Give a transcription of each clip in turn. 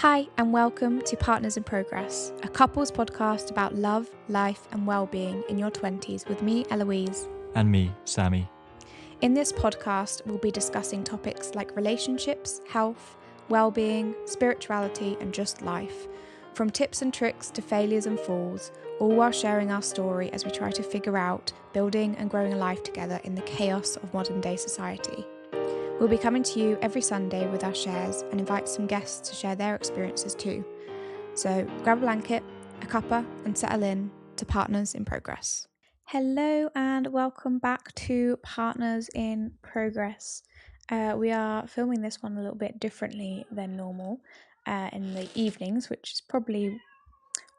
Hi, and welcome to Partners in Progress, a couples podcast about love, life, and well-being in your 20s with me, Eloise. And me, Sammy. In this podcast, we'll be discussing topics like relationships, health, well-being, spirituality, and just life. From tips and tricks to failures and falls, all while sharing our story as we try to figure out building and growing a life together in the chaos of modern-day society. We'll be coming to you every Sunday with our shares and invite some guests to share their experiences too. So grab a blanket, a cuppa, and settle in to Partners in Progress. Hello and welcome back to Partners in Progress. We are filming this one a little bit differently than normal in the evenings, which is probably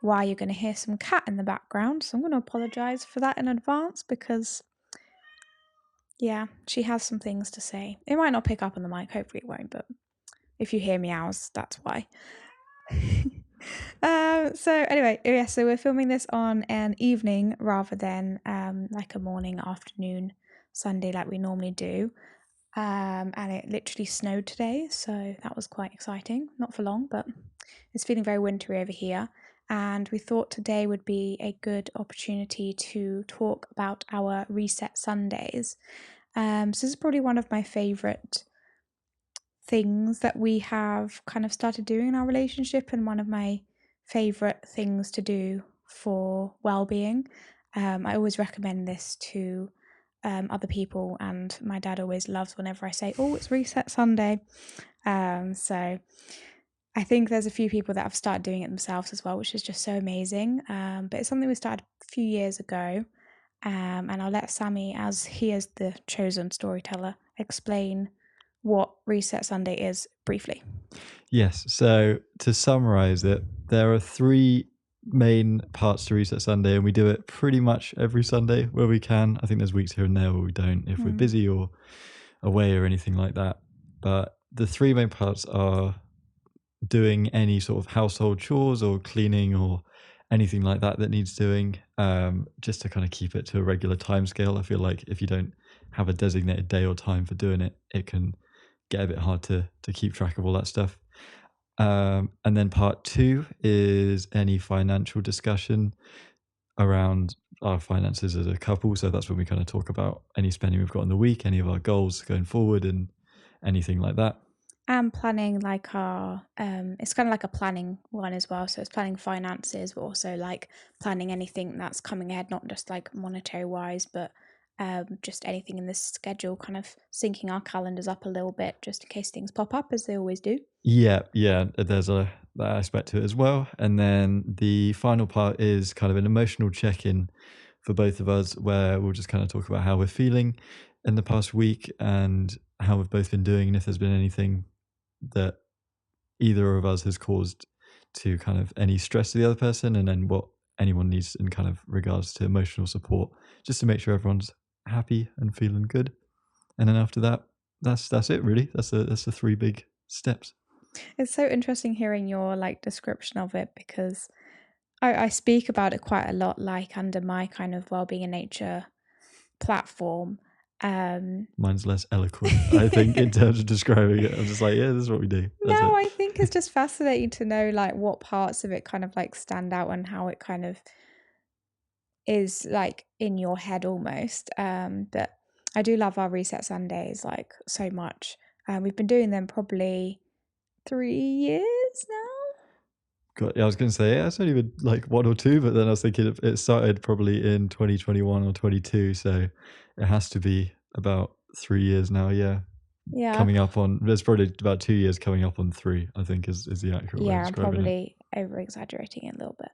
why you're going to hear some cat in the background. So I'm going to apologise for that in advance because yeah, she has some things to say. It might not pick up on the mic, hopefully it won't, but if you hear meows, that's why. So we're filming this on an evening rather than like a morning, afternoon, Sunday like we normally do. And it literally snowed today, so that was quite exciting. Not for long, but it's feeling very wintry over here. And we thought today would be a good opportunity to talk about our Reset Sundays. So this is probably one of my favourite things that we have kind of started doing in our relationship, and one of my favourite things to do for well-being. I always recommend this to other people, and my dad always loves whenever I say, oh, it's Reset Sunday. So I think there's a few people that have started doing it themselves as well, which is just so amazing. But it's something we started a few years ago. And I'll let Sammy, as he is the chosen storyteller, explain what Reset Sunday is briefly. Yes, so to summarize it, there are three main parts to Reset Sunday, and we do it pretty much every Sunday where we can. I think there's weeks here and there where we don't, if we're busy or away or anything like that. But the three main parts are doing any sort of household chores or cleaning or anything like that needs doing, just to kind of keep it to a regular time scale. I feel like if you don't have a designated day or time for doing it, it can get a bit hard to keep track of all that stuff. And then part two is any financial discussion around our finances as a couple. So that's when we kind of talk about any spending we've got in the week, any of our goals going forward, and anything like that. And planning like our, it's kind of like a planning one as well. So it's planning finances, but also like planning anything that's coming ahead, not just like monetary wise, but just anything in this schedule, kind of syncing our calendars up a little bit just in case things pop up, as they always do. Yeah, there's that aspect to it as well. And then the final part is kind of an emotional check-in for both of us, where we'll just kind of talk about how we're feeling in the past week and how we've both been doing, and if there's been anything that either of us has caused to kind of any stress to the other person, and then what anyone needs in kind of regards to emotional support, just to make sure everyone's happy and feeling good. And then after that, that's it really. That's the three big steps. It's so interesting hearing your like description of it, because I speak about it quite a lot, like under my kind of Wellbeing in Nature platform. Mine's less eloquent, I think, in terms of describing it. I'm just like, yeah, this is what we do. That's No, it. I think it's just fascinating to know like what parts of it kind of like stand out and how it kind of is like in your head almost. But I do love our Reset Sundays like so much. We've been doing them probably 3 years now. God, yeah, I was going to say, yeah, it's only been like one or two, but then I was thinking it started probably in 2021 or 22, so it has to be about 3 years now. Yeah, Yeah, coming up on, there's probably about 2 years coming up on three, I think is the accurate way of yeah, I'm describing it. probably over exaggerating it a little bit.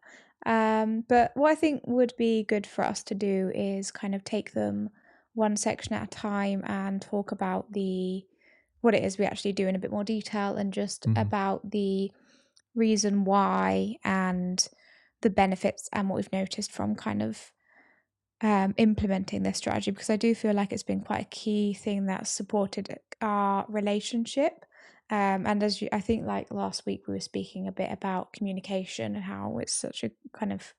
But what I think would be good for us to do is kind of take them one section at a time and talk about what it is we actually do in a bit more detail, and just about the reason why and the benefits and what we've noticed from kind of implementing this strategy, because I do feel like it's been quite a key thing that's supported our relationship. And I think like last week we were speaking a bit about communication and how it's such a kind of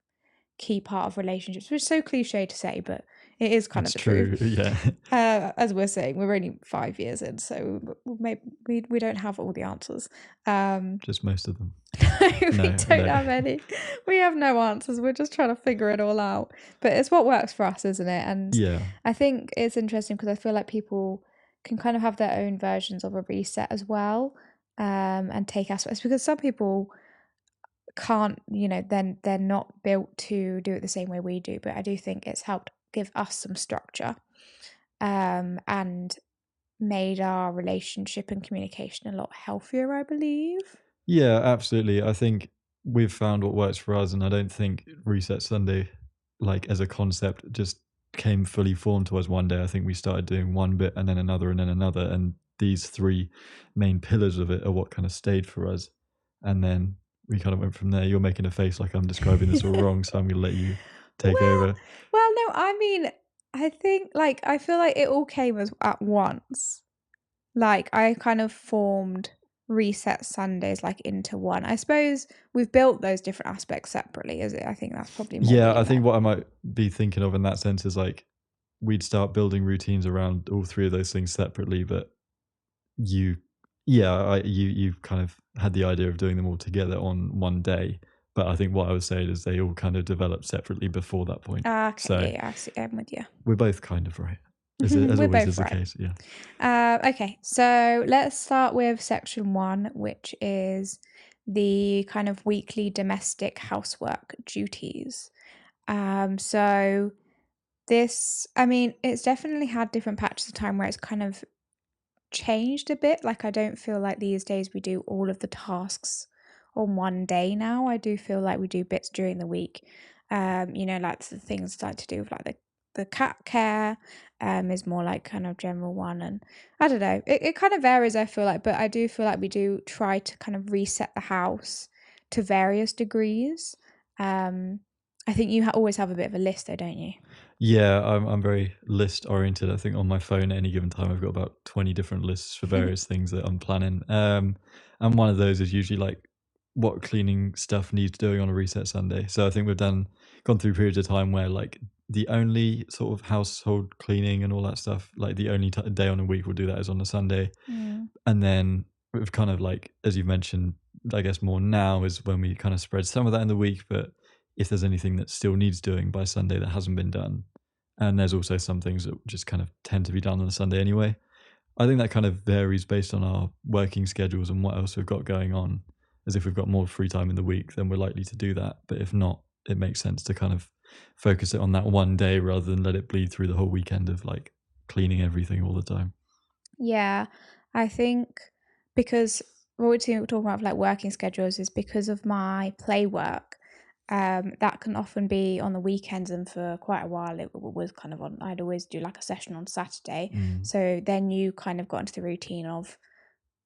key part of relationships, which is so cliche to say, but it is kind of It's the truth. true. Yeah. As we're saying, we're only 5 years in, so maybe we don't have all the answers. Just most of them. No, we No, don't no. have any. We have no answers. We're just trying to figure it all out. But it's what works for us, isn't it? And Yeah. I think it's interesting because I feel like people can kind of have their own versions of a reset as well, and take aspects because some people can't, then they're not built to do it the same way we do. But I do think it's helped give us some structure, and made our relationship and communication a lot healthier, I believe. Yeah, absolutely. I think we've found what works for us, and I don't think Reset Sunday, like as a concept, just came fully formed to us one day. I think we started doing one bit and then another and then another, and these three main pillars of it are what kind of stayed for us. And then we kind of went from there. You're making a face like I'm describing this all wrong, so I'm going to let you take Well, over. well, no, I mean, I think like I feel like it all came as at once. Like I kind of formed Reset Sundays like into one. I suppose we've built those different aspects separately, is it? I think that's probably more what Yeah, you I think meant. what I might be thinking of in that sense is like we'd start building routines around all three of those things separately, but you yeah, you kind of had the idea of doing them all together on one day, but I think what I was saying is they all kind of developed separately before that point. Ah, okay, So, yeah, yeah, I see, I'm with you. we're both kind of right, as We're always both is the right. case, yeah. Okay, so let's start with section one, which is the kind of weekly domestic housework duties. So this, I mean, it's definitely had different patches of time where it's kind of changed a bit. Like, I don't feel like these days we do all of the tasks on one day now. I do feel like we do bits during the week. Like the things like to do with like the cat care, is more like kind of general one. And I don't know, it kind of varies, I feel like, but I do feel like we do try to kind of reset the house to various degrees. Um, I think you always have a bit of a list though, don't you? Yeah, I'm very list oriented. I think on my phone at any given time, I've got about 20 different lists for various things that I'm planning. And one of those is usually like what cleaning stuff needs doing on a reset Sunday. So I think we've gone through periods of time where like the only sort of household cleaning and all that stuff, like the only day on a week we'll do that is on a Sunday. Mm. And then we've kind of like, as you mentioned, I guess more now is when we kind of spread some of that in the week. But if there's anything that still needs doing by Sunday that hasn't been done, and there's also some things that just kind of tend to be done on a Sunday anyway. I think that kind of varies based on our working schedules and what else we've got going on. As if we've got more free time in the week, then we're likely to do that. But if not, it makes sense to kind of focus it on that one day rather than let it bleed through the whole weekend of like cleaning everything all the time. Yeah, I think because what we're talking about like working schedules is because of my play work. That can often be on the weekends, and for quite a while it was kind of on. I'd always do like a session on Saturday, Mm. so then you kind of got into the routine of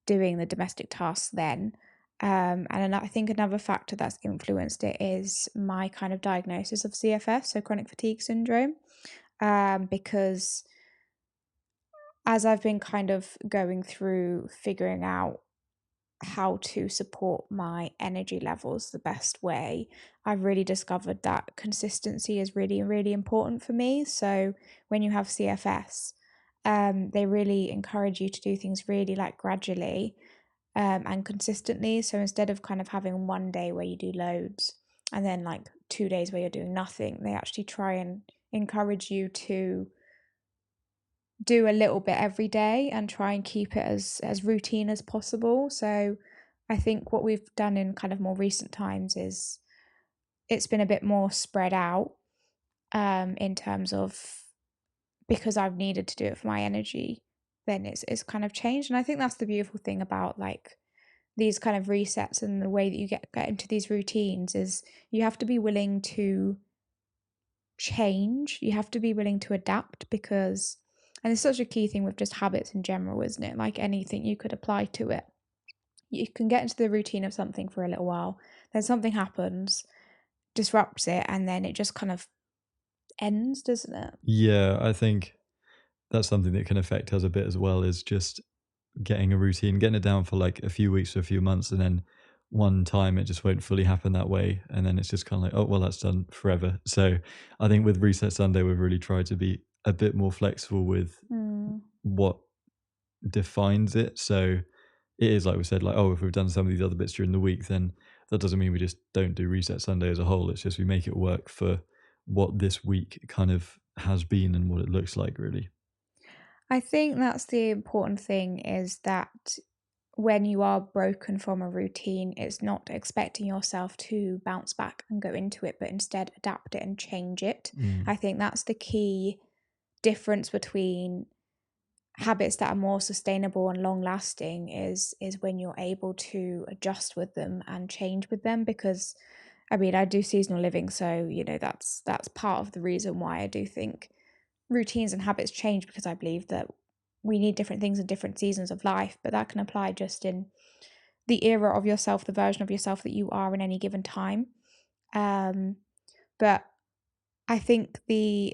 doing the domestic tasks then. I think another factor that's influenced it is my kind of diagnosis of CFS, so chronic fatigue syndrome, because as I've been kind of going through figuring out how to support my energy levels the best way, I've really discovered that consistency is really, really important for me. So when you have CFS, they really encourage you to do things really like gradually, and consistently. So instead of kind of having one day where you do loads and then like 2 days where you're doing nothing, they actually try and encourage you to do a little bit every day and try and keep it as routine as possible. So I think what we've done in kind of more recent times is it's been a bit more spread out, in terms of because I've needed to do it for my energy, then it's kind of changed. And I think that's the beautiful thing about like these kind of resets and the way that you get into these routines is you have to be willing to change. You have to be willing to adapt because, and it's such a key thing with just habits in general, isn't it? Like anything you could apply to it. You can get into the routine of something for a little while, then something happens, disrupts it, and then it just kind of ends, doesn't it? Yeah, I think that's something that can affect us a bit as well, is just getting a routine, getting it down for like a few weeks or a few months, and then one time it just won't fully happen that way, and then it's just kind of like, oh well, that's done forever. So I think with Reset Sunday we've really tried to be a bit more flexible with Mm. what defines it. So it is like we said, like, oh, if we've done some of these other bits during the week, then that doesn't mean we just don't do Reset Sunday as a whole. It's just we make it work for what this week kind of has been and what it looks like, really. I think that's the important thing, is that when you are broken from a routine, it's not expecting yourself to bounce back and go into it, but instead adapt it and change it. Mm. I think that's the key difference between habits that are more sustainable and long lasting is when you're able to adjust with them and change with them. Because I mean, I do seasonal living, so that's part of the reason why I do think routines and habits change, because I believe that we need different things in different seasons of life, but that can apply just in the era of yourself, the version of yourself that you are in any given time. But I think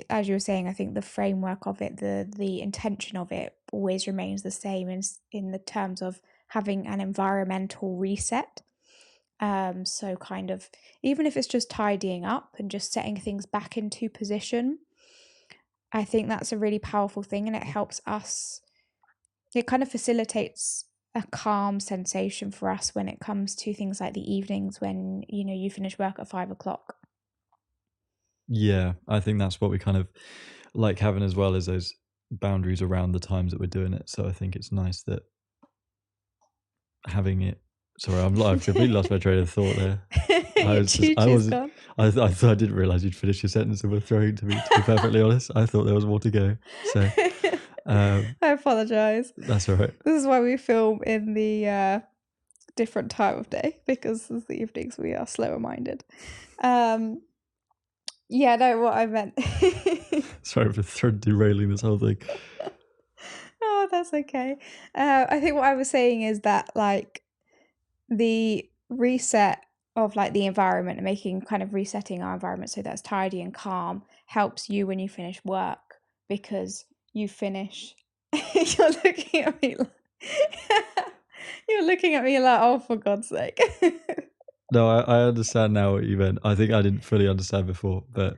as you were saying, I think the framework of it, the intention of it always remains the same in the terms of having an environmental reset. So kind of, even if it's just tidying up and just setting things back into position, I think that's a really powerful thing, and it helps us. It kind of facilitates a calm sensation for us when it comes to things like the evenings when you finish work at 5 o'clock. Yeah, I think that's what we kind of like having as well, as those boundaries around the times that we're doing it. So I think it's nice that having it. Sorry, I've completely lost my train of thought there. I Your was just, I choo-choo's wasn't, gone. I thought I didn't realize you'd finished your sentence and were throwing to be perfectly honest. I thought there was more to go. So, I apologize. that's all right. This is why we film in the different time of day, because as the evenings we are slower minded. Yeah, no, what I meant. Sorry for derailing this whole thing. Oh, that's okay. I think what I was saying is that, like, the reset of, like, the environment and making kind of resetting our environment so that's tidy and calm helps you when you finish work, because you finish. You're looking at me like you're looking at me like, "Oh, for God's sake." No, I understand now what you meant. I think I didn't fully understand before, but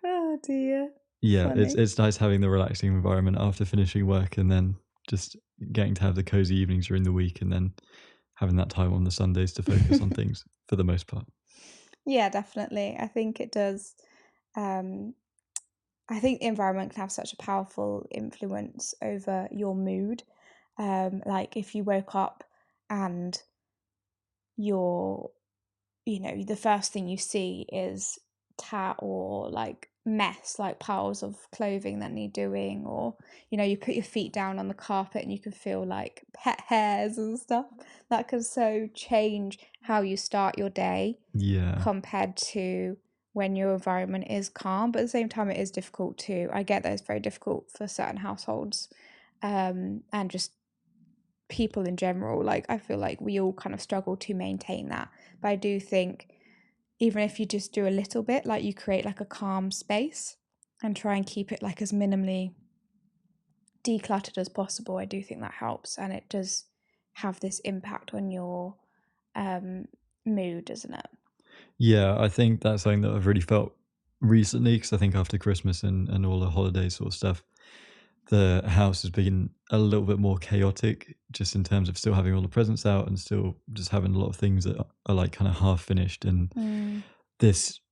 Oh, dear. yeah, Funny. it's nice having the relaxing environment after finishing work, and then just getting to have the cozy evenings during the week, and then having that time on the Sundays to focus on things for the most part. Yeah, definitely. I think it does. Um, I think the environment can have such a powerful influence over your mood. Like if you woke up and you're, the first thing you see is tat or like mess, like piles of clothing that need doing, or you put your feet down on the carpet and you can feel like pet hairs and stuff. That can so change how you start your day Yeah. compared to when your environment is calm. But at the same time, it is difficult too. I get that it's very difficult for certain households, and just people in general. Like, I feel like we all kind of struggle to maintain that. But I do think even if you just do a little bit, like you create like a calm space and try and keep it like as minimally decluttered as possible, I do think that helps, and it does have this impact on your um, mood, doesn't it? Yeah, I think that's something that I've really felt recently, because I think after Christmas and all the holiday sort of stuff, the house has been a little bit more chaotic, just in terms of still having all the presents out and still just having a lot of things that are like kind of half finished. And Mm,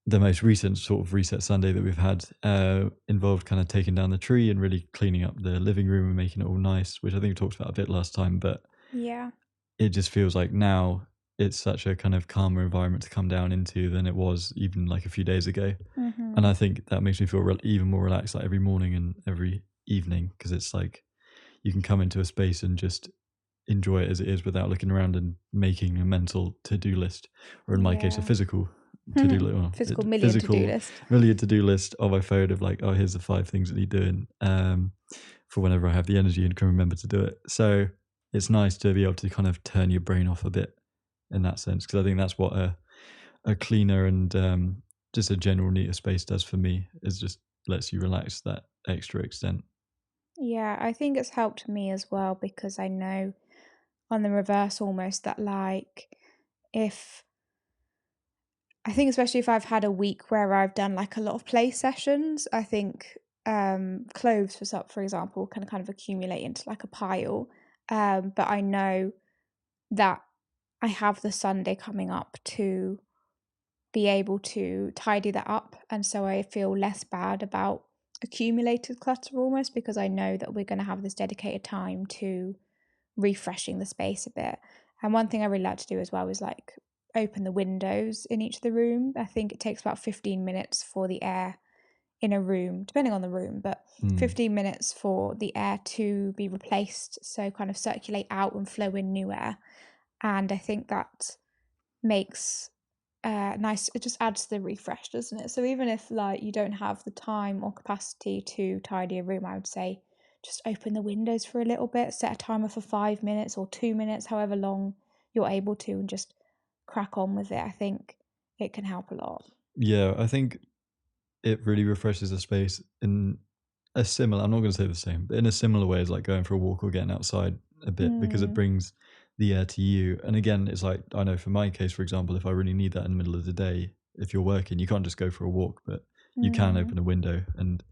the most recent sort of Reset Sunday that we've had involved kind of taking down the tree and really cleaning up the living room and making it all nice, which I think we talked about a bit last time. But yeah. it just feels like now it's such a kind of calmer environment to come down into than it was even like a few days ago. And Mm-hmm. I think that makes me feel even more relaxed, like every morning and every evening, because it's like you can come into a space and just enjoy it as it is without looking around and making a mental to-do list, or in my case, a Yeah. physical to-do list, Physical million to-do physical list. million to-do list on my phone of like, oh, here's the 5 things that need doing, for whenever I have the energy and can remember to do it. So it's nice to be able to kind of turn your brain off a bit in that sense, because I think that's what a cleaner and just a general neater space does for me, is just lets you relax that extra extent. Yeah, I think it's helped me as well, because I know on the reverse almost that, like, I think especially if I've had a week where I've done like a lot of play sessions, I think clothes for example can kind of accumulate into like a pile. But I know that I have the Sunday coming up to be able to tidy that up, and so I feel less bad about accumulated clutter almost, because I know that we're going to have this dedicated time to refreshing the space a bit. And one thing I really like to do as well is like open the windows in each of the room. I think it takes about 15 minutes for the air in a room, depending on the room, but 15 minutes for the air to be replaced, so kind of circulate out and flow in new air. And I think that makes nice, it just adds to the refresh, doesn't it? So even if like you don't have the time or capacity to tidy a room, I would say just open the windows for a little bit, set a timer for 5 minutes or 2 minutes, however long you're able to, and just crack on with it. I think it can help a lot. Yeah, I think it really refreshes the space in a similar, I'm not going to say the same, but in a similar way as like going for a walk or getting outside a bit, because it brings the air to you. And again, it's like, I know for my case, for example, if I really need that in the middle of the day, if you're working, you can't just go for a walk, but you can open a window and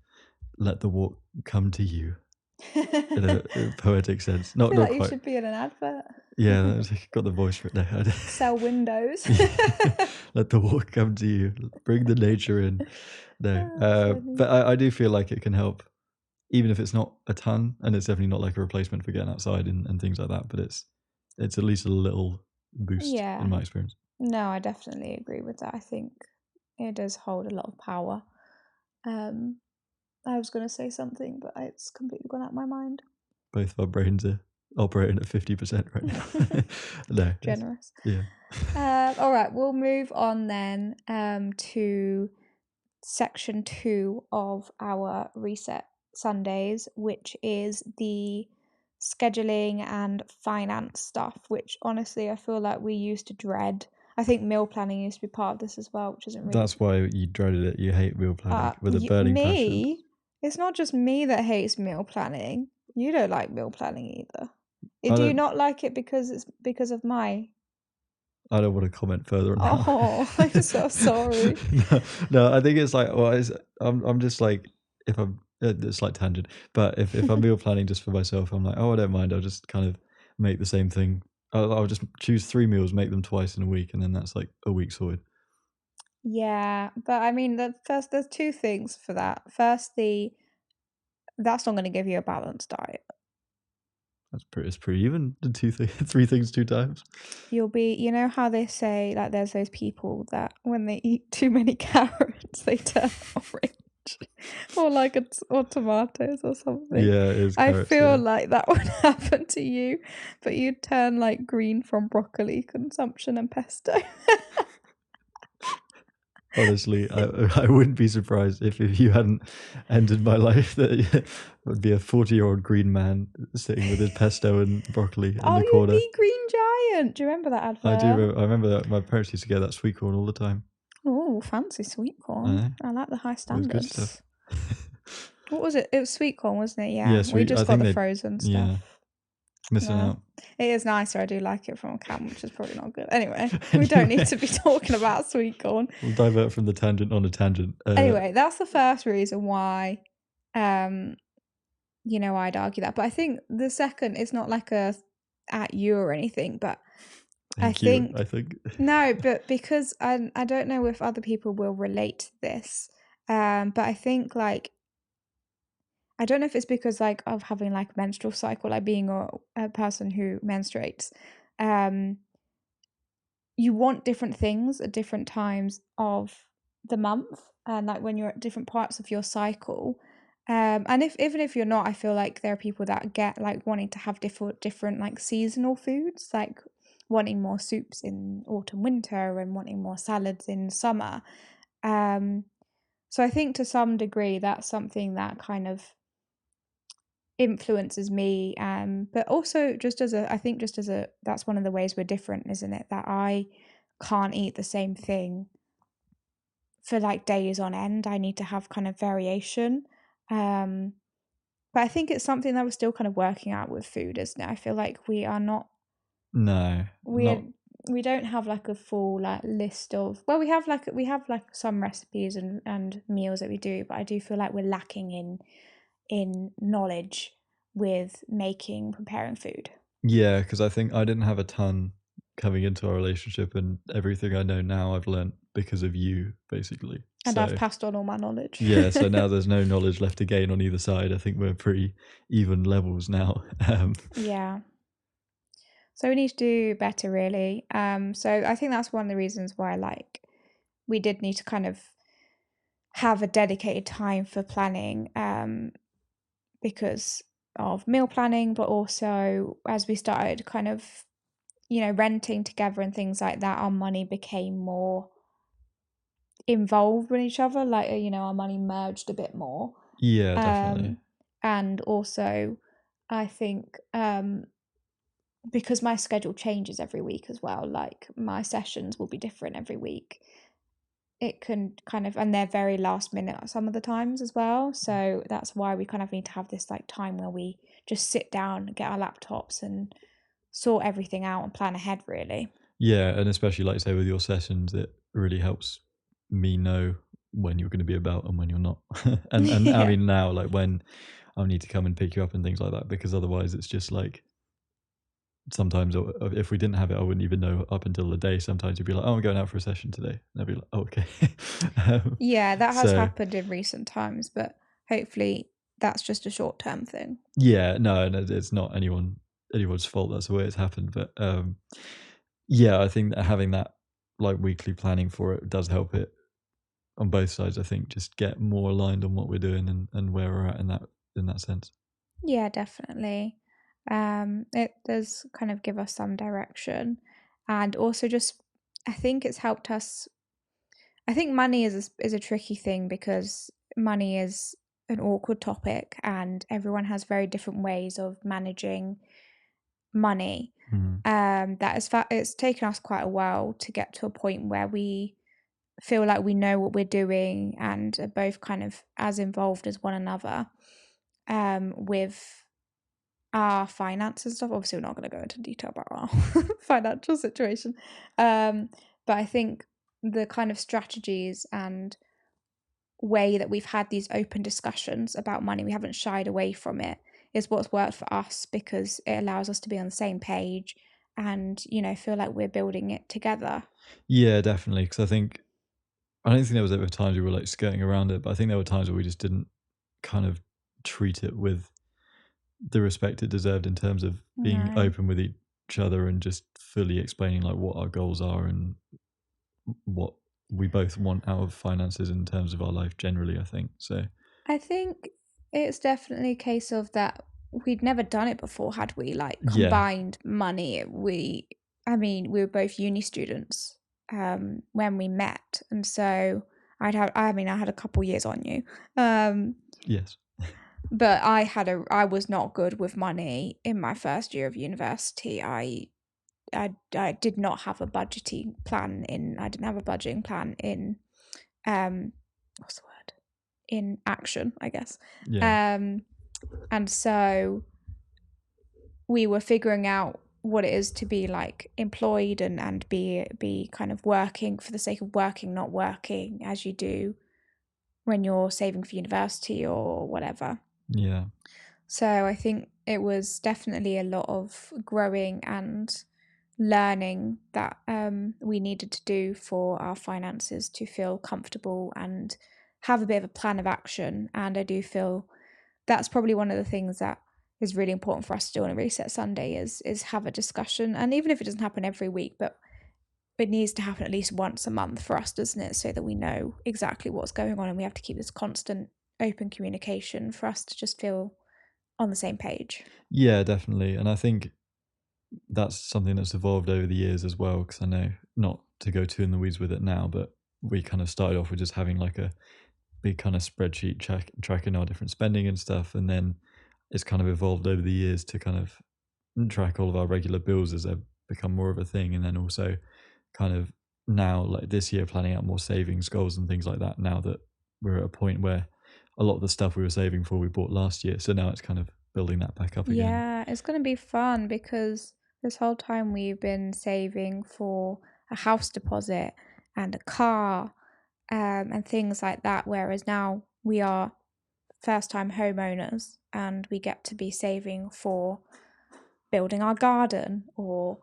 let the walk come to you in a poetic sense. I Not feel not like you quite. should be in an advert. Yeah, got the voice for it there. Sell windows. Let the walk come to you. Bring the nature in. No, Funny. but I do feel like it can help, even if it's not a ton, and it's definitely not like a replacement for getting outside and things like that. But it's at least a little boost Yeah. in my experience. No, I definitely agree with that. I think it does hold a lot of power. I was going to say something, but it's completely gone out of my mind. Both of our brains are operating at 50% right now. No, Generous. yeah. All right, we'll move on then to section 2 of our Reset Sundays, which is the scheduling and finance stuff, which honestly I feel like we used to dread. I think meal planning used to be part of this as well, which isn't really. That's why you dreaded it. You hate meal planning with a burning passion. Me? It's not just me that hates meal planning. You don't like meal planning either. I Do you don't. not like it because it's because of my? I don't want to comment further on that. Oh, I'm so sorry. No, I think it's like, well, I'm just like, if I'm, it's like tangent, but if I'm meal planning just for myself, I'm like, oh, I don't mind. I'll just kind of make the same thing. I'll just choose 3 meals, make them twice in a week, and then that's like a week sorted. Yeah, but I mean, there's two things for that. Firstly, that's not going to give you a balanced diet. It's pretty even. The three things 2 times. You'll be, you know how they say, like, there's those people that when they eat too many carrots, they turn orange, or tomatoes or something. Yeah, it is I carrots. feel Yeah. like that would happen to you, but you'd turn like green from broccoli consumption and pesto. Honestly, I wouldn't be surprised if you hadn't ended my life that it would be a 40-year-old green man sitting with his pesto and broccoli in Oh, the you'd corner. be Green Giant. Do you remember that advert? I remember that my parents used to get that sweet corn all the time. Oh, fancy sweet corn. Uh, I like the high it was good stuff. standards. What was it? It was sweet corn, wasn't it? Yeah, Yeah. We sweet. I just got think the they, frozen yeah, stuff. missing No. out. It is nicer. I do like it from a can, which is probably not good. Anyway, we don't need to be talking about sweet corn. We'll divert from the tangent on a tangent. Anyway, that's the first reason why, um, I'd argue that. But I think the second is not like a at you or anything, but I Thank you. think I think. no, but because I don't know if other people will relate to this, but I think like I don't know if it's because like of having like menstrual cycle, like being a person who menstruates, um, you want different things at different times of the month, and like when you're at different parts of your cycle. And if even if you're not, I feel like there are people that get like wanting to have different like seasonal foods, like wanting more soups in autumn, winter, and wanting more salads in summer. Um, so I think to some degree that's something that kind of influences me, but also just as a I think just as a that's one of the ways we're different, isn't it, that I can't eat the same thing for like days on end. I need to have kind of variation, um but I think it's something that we're still kind of working out with food, isn't it? I feel like we are not No, we're not. we don't have like a full like list of, well, we have like some recipes and meals that we do, but I do feel like we're lacking in knowledge with preparing food. Yeah, because I think I didn't have a ton coming into our relationship, and everything I know now I've learnt because of you, basically. And I've So passed on all my knowledge. yeah, so now there's no knowledge left to gain on either side. I think we're pretty even levels now. Yeah. So we need to do better, really. So I think that's one of the reasons why, like, we did need to kind of have a dedicated time for planning, because of meal planning, but also as we started kind of, renting together and things like that, our money became more involved with each other. Like, our money merged a bit more. Yeah, definitely. Um, and also, I think because my schedule changes every week as well, like my sessions will be different every week. It can kind of, and they're very last minute some of the times as well. So that's why we kind of need to have this like time where we just sit down, get our laptops, and sort everything out and plan ahead, really. Yeah, and especially like say with your sessions, it really helps me know when you're going to be about and when you're not. And I Yeah. mean now, like when I need to come and pick you up and things like that, because otherwise it's just like sometimes if we didn't have it, I wouldn't even know up until the day. Sometimes you'd be like, "Oh, I'm going out for a session today," and I'd be like, "Oh, okay." um, Yeah, that has so happened in recent times, but hopefully that's just a short term thing. yeah, no, and it's not anyone's fault. That's the way it's happened. But yeah, I think that having that like weekly planning for it does help it on both sides. I think just get more aligned on what we're doing and where we're at in that sense. Yeah, definitely. It does kind of give us some direction, and also just I think it's helped us. I think money is a tricky thing because money is an awkward topic, and everyone has very different ways of managing money. Mm. It's taken us quite a while to get to a point where we feel like we know what we're doing and are both kind of as involved as one another with our finances and stuff. Obviously, we're not going to go into detail about our financial situation. But I think the kind of strategies and way that we've had these open discussions about money, we haven't shied away from it, is what's worked for us because it allows us to be on the same page and, feel like we're building it together. Yeah, definitely. Because I don't think there was ever times we were like skirting around it, but I think there were times where we just didn't kind of treat it with the respect it deserved in terms of being No. open with each other and just fully explaining like what our goals are and what we both want out of finances in terms of our life generally, I think. So I think it's definitely a case of that we'd never done it before, had we? Like yeah. combined money. I mean, we were both uni students when we met, and so I had a couple years on you, um, Yes. but I was not good with money in my first year of university. I did not have a budgeting plan in. I didn't have a budgeting plan in what's the word? In action, I guess. Yeah. Um, and so we were figuring out what it is to be like employed and be kind of working for the sake of working, not working as you do when you're saving for university or whatever. Yeah. So I think it was definitely a lot of growing and learning that we needed to do for our finances to feel comfortable and have a bit of a plan of action. And I do feel that's probably one of the things that is really important for us to do on a reset Sunday is have a discussion. And even if it doesn't happen every week, but it needs to happen at least once a month for us, doesn't it? So that we know exactly what's going on and we have to keep this constant open communication for us to just feel on the same page. Yeah, definitely. And I think that's something that's evolved over the years as well. Because I know, not to go too in the weeds with it now, but we kind of started off with just having like a big kind of spreadsheet tracking our different spending and stuff, and then it's kind of evolved over the years to kind of track all of our regular bills as they've become more of a thing, and then also kind of now like this year planning out more savings goals and things like that, now that we're at a point where a lot of the stuff we were saving for we bought last year, so now it's kind of building that back up again. Yeah, it's going to be fun because This whole time we've been saving for a house deposit and a car, and things like that, whereas now we are first-time homeowners and we get to be saving for building our garden or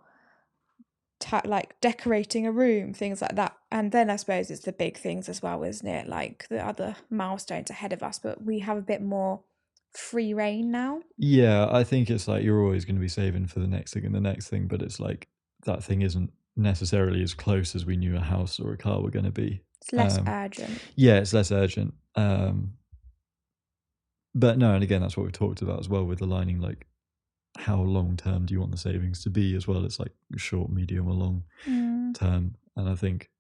like decorating a room, things like that. And then I suppose it's the big things as well, isn't it? Like the other milestones ahead of us, but we have a bit more free reign now. Yeah, I think it's like you're always going to be saving for the next thing and the next thing, but it's like that thing isn't necessarily as close as we knew a house or a car were going to be. It's less urgent. Yeah, it's less urgent. But no, and again, that's what we've talked about as well with aligning like how long term do you want the savings to be as well. It's like short, medium, or long term. And I think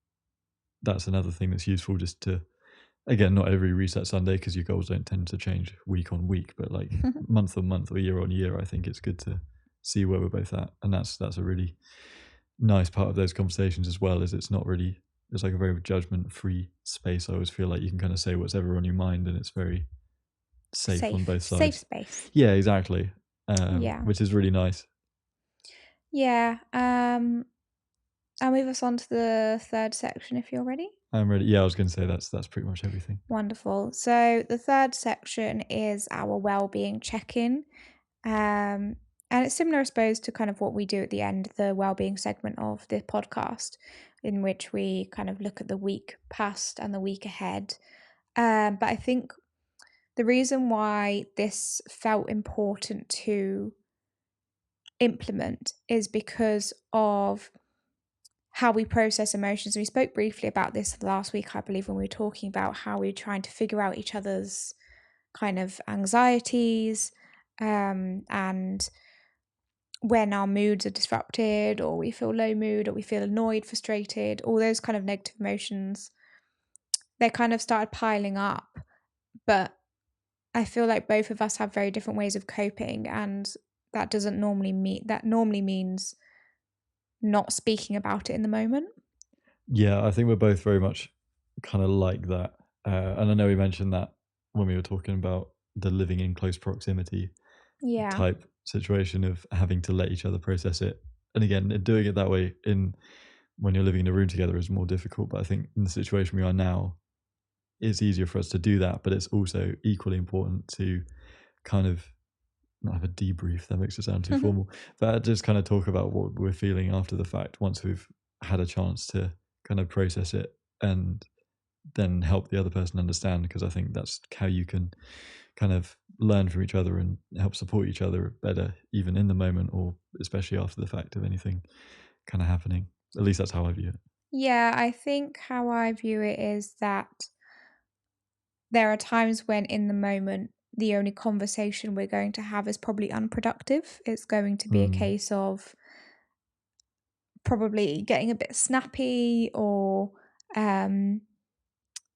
that's another thing that's useful just to, again, not every reset Sunday because your goals don't tend to change week on week, but like month on month or year on year, I think it's good to see where we're both at. And that's a really nice part of those conversations as well, is it's not really, it's like a very judgment free space. I always feel like you can kind of say what's ever on your mind and it's very safe on both sides. Safe space. Yeah, exactly. Yeah. Which is really nice. Yeah. I'll move us on to the third section if you're ready. I'm ready. Yeah, I was going to say that's pretty much everything. Wonderful. So the third section is our Wellbeing Check In. And it's similar, I suppose, to kind of what we do at the end, the Wellbeing segment of the podcast, in which we kind of look at the week past and the week ahead. But I think the reason why this felt important to implement is because of how we process emotions. We spoke briefly about this last week, I believe, when we were talking about how we're trying to figure out each other's kind of anxieties, and when our moods are disrupted, or we feel low mood, or we feel annoyed, frustrated, all those kind of negative emotions, they kind of started piling up. But I feel like both of us have very different ways of coping, and that doesn't normally mean, that normally means not speaking about it in the moment. Yeah, I think we're both very much kind of like that. And I know we mentioned that when we were talking about the living in close proximity type situation of having to let each other process it. And again, doing it that way in when you're living in a room together is more difficult. But I think in the situation we are now, it's easier for us to do that. But it's also equally important to kind of not have a debrief, that makes it sound too formal, but just kind of talk about what we're feeling after the fact once we've had a chance to kind of process it and then help the other person understand, because I think that's how you can kind of learn from each other and help support each other better, even in the moment or especially after the fact of anything kind of happening. At least that's how I view it. Yeah, I think how I view it is that there are times when in the moment the only conversation we're going to have is probably unproductive. It's going to be a case of probably getting a bit snappy, or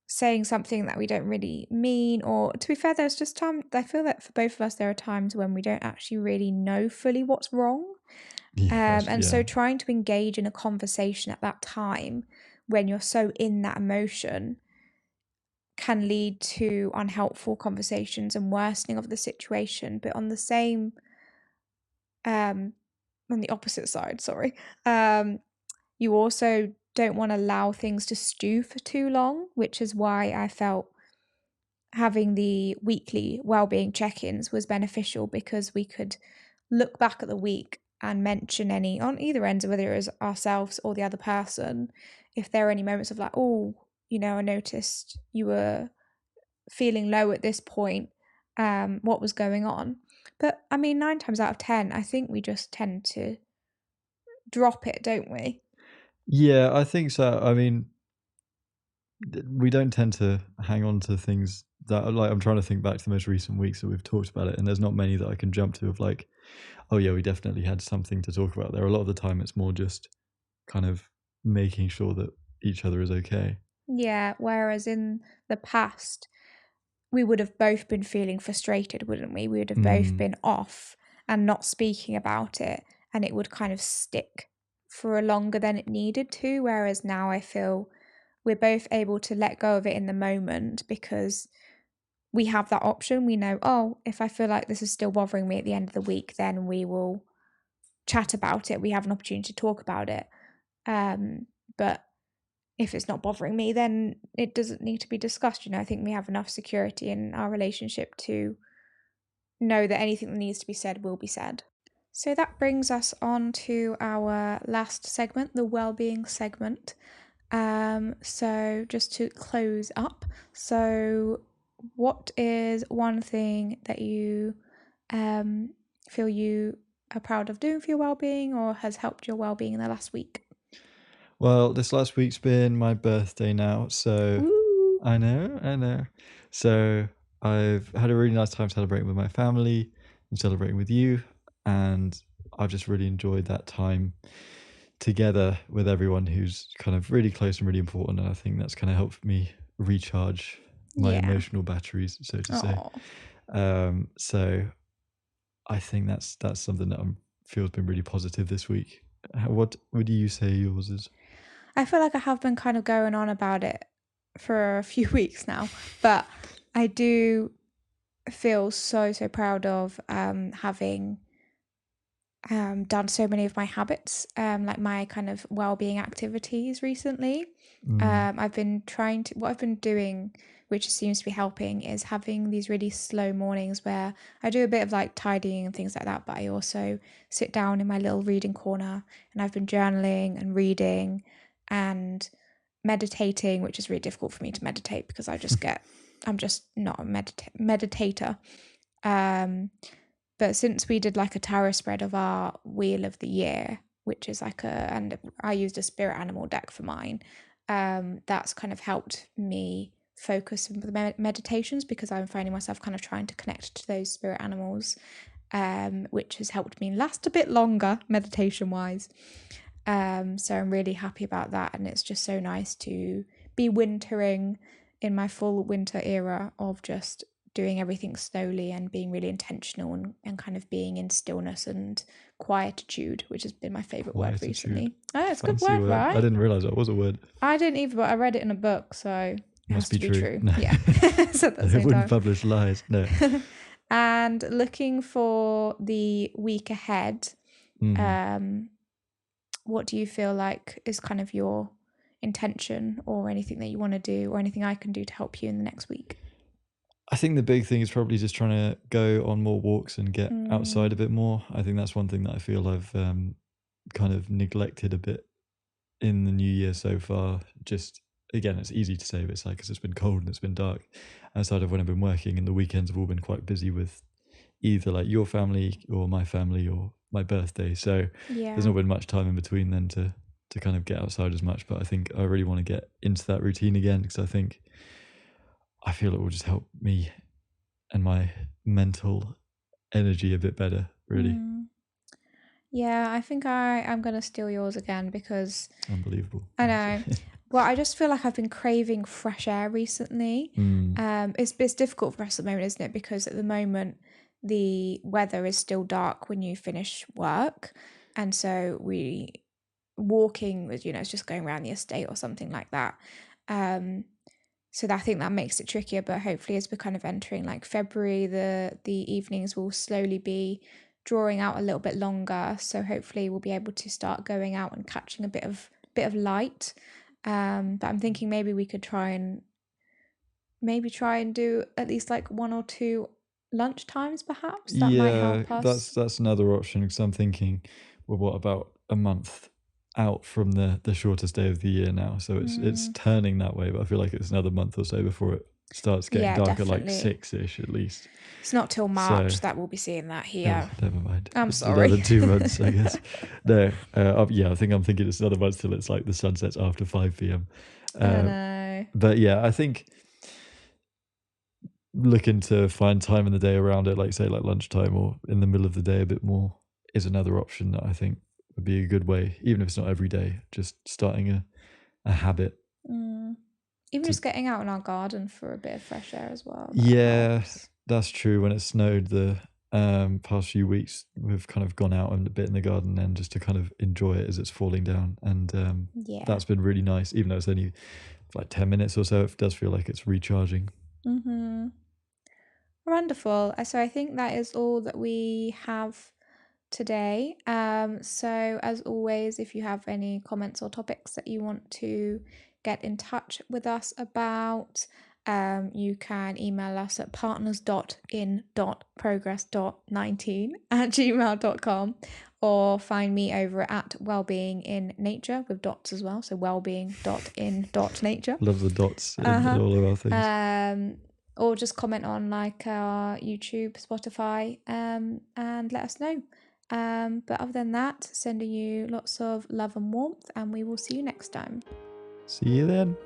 saying something that we don't really mean. Or to be fair, there's just time, I feel that for both of us there are times when we don't actually really know fully what's wrong. So trying to engage in a conversation at that time when you're so in that emotion can lead to unhelpful conversations and worsening of the situation. But on the same, on the opposite side, sorry, you also don't want to allow things to stew for too long, which is why I felt having the weekly wellbeing check-ins was beneficial, because we could look back at the week and mention any on either ends, whether it was ourselves or the other person, if there are any moments of like, oh, I noticed you were feeling low at this point, what was going on. But I mean, 9 times out of 10, I think we just tend to drop it, don't we? Yeah, I think so. I mean, we don't tend to hang on to things that, like, I'm trying to think back to the most recent weeks that we've talked about it, and there's not many that I can jump to of like, oh yeah, we definitely had something to talk about there. A lot of the time it's more just kind of making sure that each other is okay. Yeah, whereas in the past, we would have both been feeling frustrated, wouldn't we? We would have both been off and not speaking about it, and it would kind of stick for a longer than it needed to. Whereas now I feel we're both able to let go of it in the moment, because we have that option. We know, oh, if I feel like this is still bothering me at the end of the week, then we will chat about it, we have an opportunity to talk about it. But if it's not bothering me, then it doesn't need to be discussed. I think we have enough security in our relationship to know that anything that needs to be said will be said. So that brings us on to our last segment, the Wellbeing Segment. So just to close up, so what is one thing that you feel you are proud of doing for your well-being or has helped your well-being in the last week? Well, this last week's been my birthday now, so Woo! I know. So I've had a really nice time celebrating with my family and celebrating with you, and I've just really enjoyed that time together with everyone who's kind of really close and really important, and I think that's kind of helped me recharge my Yeah. emotional batteries, so to say. Oh, So I think that's something that feels been really positive this week. What would you say yours is? I feel like I have been kind of going on about it for a few weeks now, but I do feel so proud of having done so many of my habits, like my kind of well-being activities recently. Mm, I've been what I've been doing, which seems to be helping, is having these really slow mornings where I do a bit of like tidying and things like that, but I also sit down in my little reading corner and I've been journaling and reading and meditating, which is really difficult for me to meditate because I'm just not a meditator. Um, but since we did like a tarot spread of our wheel of the year, which is and I used a spirit animal deck for mine, that's kind of helped me focus on the meditations because I'm finding myself kind of trying to connect to those spirit animals, which has helped me last a bit longer meditation wise. So I'm really happy about that, and it's just so nice to be wintering in my full winter era of just doing everything slowly and being really intentional and kind of being in stillness and quietude, which has been my favorite word quietude. recently. Oh, it's a good Fancy word, word. I right? didn't realize that was a word. I didn't either, but I read it in a book, so it has Must be to be true. true. No, Yeah. So at the they same wouldn't time. publish lies. No. And looking for the week ahead, Mm. um, what do you feel like is kind of your intention or anything that you want to do or anything I can do to help you in the next week? I think the big thing is probably just trying to go on more walks and get outside Mm, a bit more. I think that's one thing that I feel I've kind of neglected a bit in the new year so far. Just again, it's easy to say, but it's like because it's been cold and it's been dark. Outside of when I've been working, and the weekends have all been quite busy with either like your family or my family or my birthday. So there's yeah. not been much time in between then to kind of get outside as much. But I think I really want to get into that routine again because I feel it will just help me and my mental energy a bit better, really. Mm. Yeah, I think I'm gonna steal yours again because Unbelievable. I Thanks. know. Well, I just feel like I've been craving fresh air recently. Mm, It's difficult for us at the moment, isn't it? Because at the moment the weather is still dark when you finish work, and so we walking with it's just going around the estate or something like that. Um, so I think that makes it trickier. But hopefully, as we're kind of entering like February, the evenings will slowly be drawing out a little bit longer. So hopefully, we'll be able to start going out and catching a bit of light. But I'm thinking maybe we could try and do at least like one or two lunch times, perhaps. That might yeah, help us. that's another option because I'm thinking, well, what about a month out from the shortest day of the year now? So it's Mm, turning that way, but I feel like it's another month or so before it starts getting yeah, darker, like definitely. 6-ish at least. It's not till So, March that we'll be seeing that oh, here. never mind. I'm It's another sorry. 2 months, I guess. No, yeah, I think I'm thinking it's another month till it's like the sun sets after 5 p.m. I Uh, know. but yeah, I think looking to find time in the day around it, like say like lunchtime or in the middle of the day a bit more, is another option that I think would be a good way, even if it's not every day, just starting a habit Mm. Even to. just getting out in our garden for a bit of fresh air as well, that Yeah, helps. that's true. When it snowed the past few weeks, we've kind of gone out and a bit in the garden then just to kind of enjoy it as it's falling down, and Yeah. that's been really nice. Even though it's only like 10 minutes or so, it does feel like it's recharging. Mm-hmm. Wonderful. So I think that is all that we have today. So as always, if you have any comments or topics that you want to get in touch with us about, you can email us at partners.in.progress.19@gmail.com, or find me over at Wellbeing in Nature with dots as well. So wellbeing.in.nature. Love the dots in all of our things. Or just comment on like our YouTube, Spotify, and let us know. But other than that, sending you lots of love and warmth, and we will see you next time. See you then.